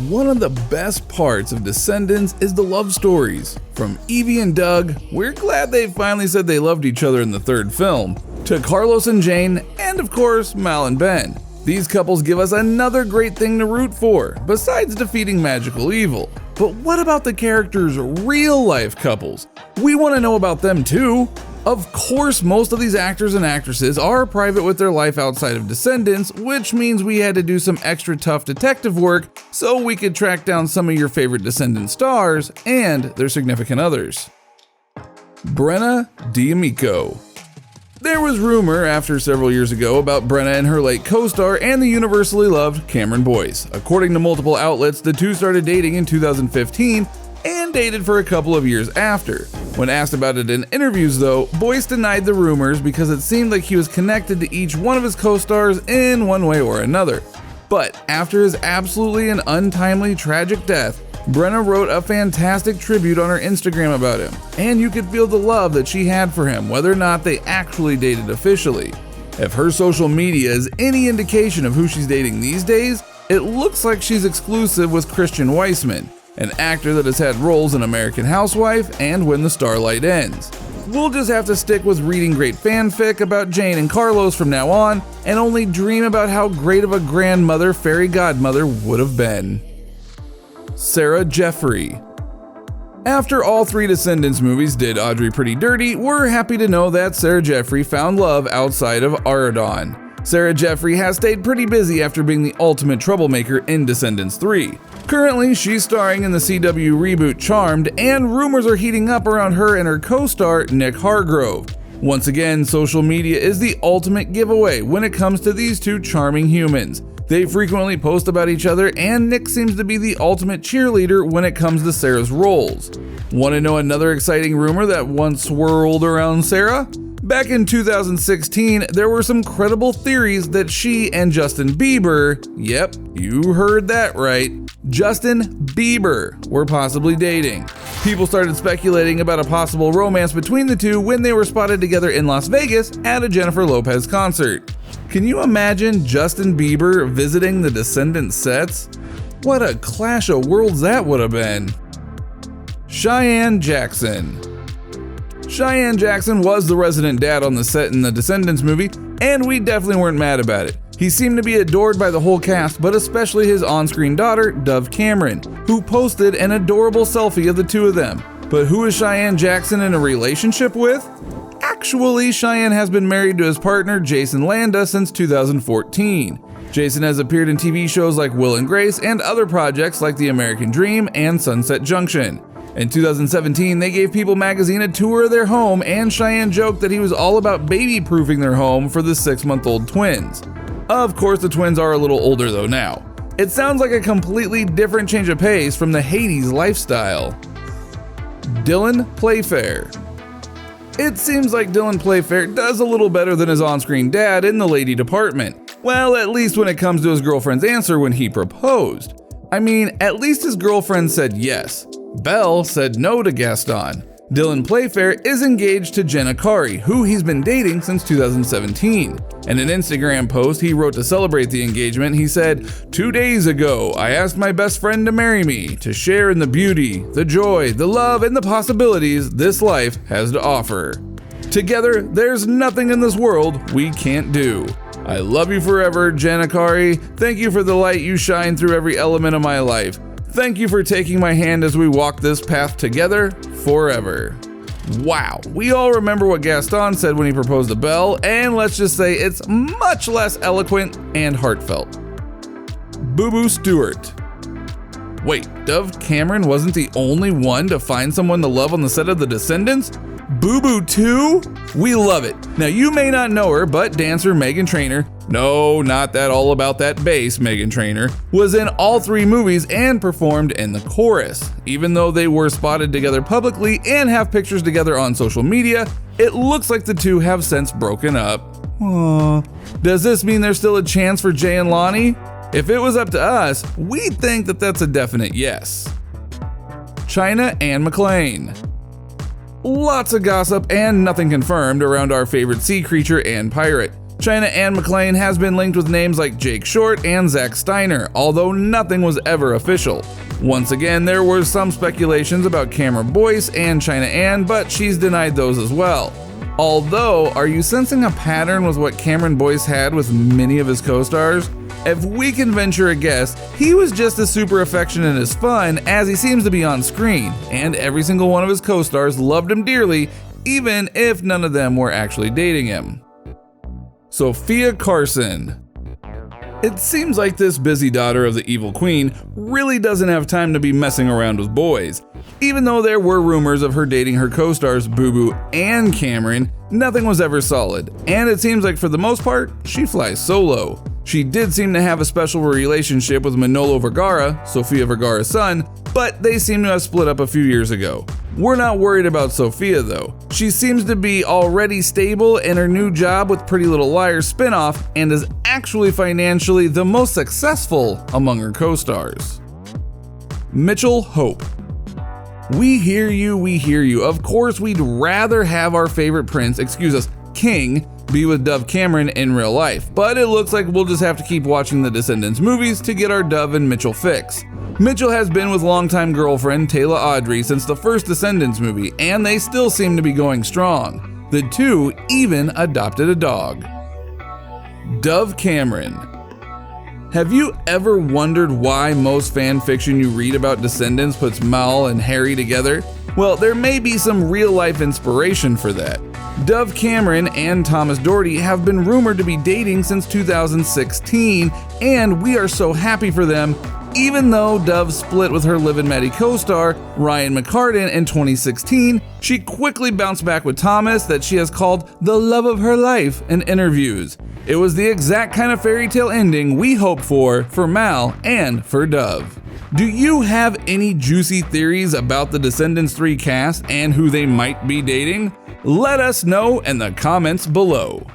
One of the best parts of Descendants is the love stories. From Evie and Doug, we're glad they finally said they loved each other in the third film, to Carlos and Jane, and of course, Mal and Ben. These couples give us another great thing to root for, besides defeating magical evil. But what about the characters' real-life couples? We want to know about them too. Of course, most of these actors and actresses are private with their life outside of Descendants, which means we had to do some extra tough detective work so we could track down some of your favorite Descendant stars and their significant others. Breanna Di'Amaco. There was rumor after several years ago about Breanna and her late co-star and the universally loved Cameron Boyce. According to multiple outlets, the two started dating in 2015 and dated for a couple of years after. When asked about it in interviews though, Boyce denied the rumors because it seemed like he was connected to each one of his co-stars in one way or another. But after his absolutely and untimely tragic death, Breanna wrote a fantastic tribute on her Instagram about him, and you could feel the love that she had for him whether or not they actually dated officially. If her social media is any indication of who she's dating these days, it looks like she's exclusive with Christian Weissman, an actor that has had roles in American Housewife and When the Starlight Ends. We'll just have to stick with reading great fanfic about Jane and Carlos from now on, and only dream about how great of a grandmother fairy godmother would have been. Sarah Jeffery. After all three Descendants movies did Audrey pretty dirty, we're happy to know that Sarah Jeffery found love outside of Aradon. Sarah Jeffery has stayed pretty busy after being the ultimate troublemaker in Descendants 3. Currently, she's starring in the CW reboot Charmed, and rumors are heating up around her and her co-star Nick Hargrove. Once again, social media is the ultimate giveaway when it comes to these two charming humans. They frequently post about each other, and Nick seems to be the ultimate cheerleader when it comes to Sarah's roles. Want to know another exciting rumor that once swirled around Sarah? Back in 2016, there were some credible theories that she and Justin Bieber, yep, you heard that right, Justin Bieber, were possibly dating. People started speculating about a possible romance between the two when they were spotted together in Las Vegas at a Jennifer Lopez concert. Can you imagine Justin Bieber visiting the Descendants sets? What a clash of worlds that would have been. Cheyenne Jackson. Cheyenne Jackson was the resident dad on the set in the Descendants movie, and we definitely weren't mad about it. He seemed to be adored by the whole cast, but especially his on-screen daughter, Dove Cameron, who posted an adorable selfie of the two of them. But who is Cheyenne Jackson in a relationship with? Actually, Cheyenne has been married to his partner, Jason Landa, since 2014. Jason has appeared in TV shows like Will and Grace and other projects like The American Dream and Sunset Junction. In 2017, they gave People magazine a tour of their home, and Cheyenne joked that he was all about baby-proofing their home for the 6-month-old twins. Of course, the twins are a little older though now. It sounds like a completely different change of pace from the Hades lifestyle. Dylan Playfair. It seems like Dylan Playfair does a little better than his on-screen dad in the lady department. Well, at least when it comes to his girlfriend's answer when he proposed. I mean, at least his girlfriend said yes. Belle said no to Gaston. Dylan Playfair is engaged to Jenna Kari, who he's been dating since 2017. In an Instagram post he wrote to celebrate the engagement, he said, "2 days ago, I asked my best friend to marry me, to share in the beauty, the joy, the love, and the possibilities this life has to offer. Together, there's nothing in this world we can't do. I love you forever, Jenna Kari. Thank you for the light you shine through every element of my life. Thank you for taking my hand as we walk this path together forever." Wow, we all remember what Gaston said when he proposed to Belle, and let's just say it's much less eloquent and heartfelt. Booboo Stewart. Wait, Dove Cameron wasn't the only one to find someone to love on the set of The Descendants? Booboo too? We love it. Now you may not know her, but dancer Meghan Trainor, no, not that all about that bass Meghan Trainor, was in all 3 movies and performed in the chorus. Even though they were spotted together publicly and have pictures together on social media, it looks like the two have since broken up. Aww. Does this mean there's still a chance for Jay and Lonnie? If it was up to us, we'd think that that's a definite yes. China Anne McClain. Lots of gossip and nothing confirmed around our favorite sea creature and pirate. China Anne McClain has been linked with names like Jake Short and Zack Steiner, although nothing was ever official. Once again, there were some speculations about Cameron Boyce and China Anne, but she's denied those as well. Although, are you sensing a pattern with what Cameron Boyce had with many of his co-stars? If we can venture a guess, he was just as super affectionate as fun as he seems to be on screen, and every single one of his co-stars loved him dearly, even if none of them were actually dating him. Sofia Carson. It seems like this busy daughter of the evil queen really doesn't have time to be messing around with boys. Even though there were rumors of her dating her co-stars Booboo and Cameron, nothing was ever solid, and it seems like for the most part, she flies solo. She did seem to have a special relationship with Manolo Vergara, Sofia Vergara's son, but they seem to have split up a few years ago. We're not worried about Sofia though. She seems to be already stable in her new job with Pretty Little Liars spinoff and is actually financially the most successful among her co-stars. Mitchel Hope. We hear you, we hear you. Of course we'd rather have our favorite prince, king, be with Dove Cameron in real life, but it looks like we'll just have to keep watching the Descendants movies to get our Dove and Mitchel fix. Mitchel has been with longtime girlfriend Taylor Audrey since the first Descendants movie, and they still seem to be going strong. The two even adopted a dog. Dove Cameron. Have you ever wondered why most fan fiction you read about Descendants puts Mal and Harry together? Well, there may be some real-life inspiration for that. Dove Cameron and Thomas Doherty have been rumored to be dating since 2016, and we are so happy for them, even though Dove split with her Liv and Maddie co-star Ryan McCartan in 2016, she quickly bounced back with Thomas that she has called the love of her life in interviews. It was the exact kind of fairy tale ending we hoped for Mal and for Dove. Do you have any juicy theories about the Descendants 3 cast and who they might be dating? Let us know in the comments below.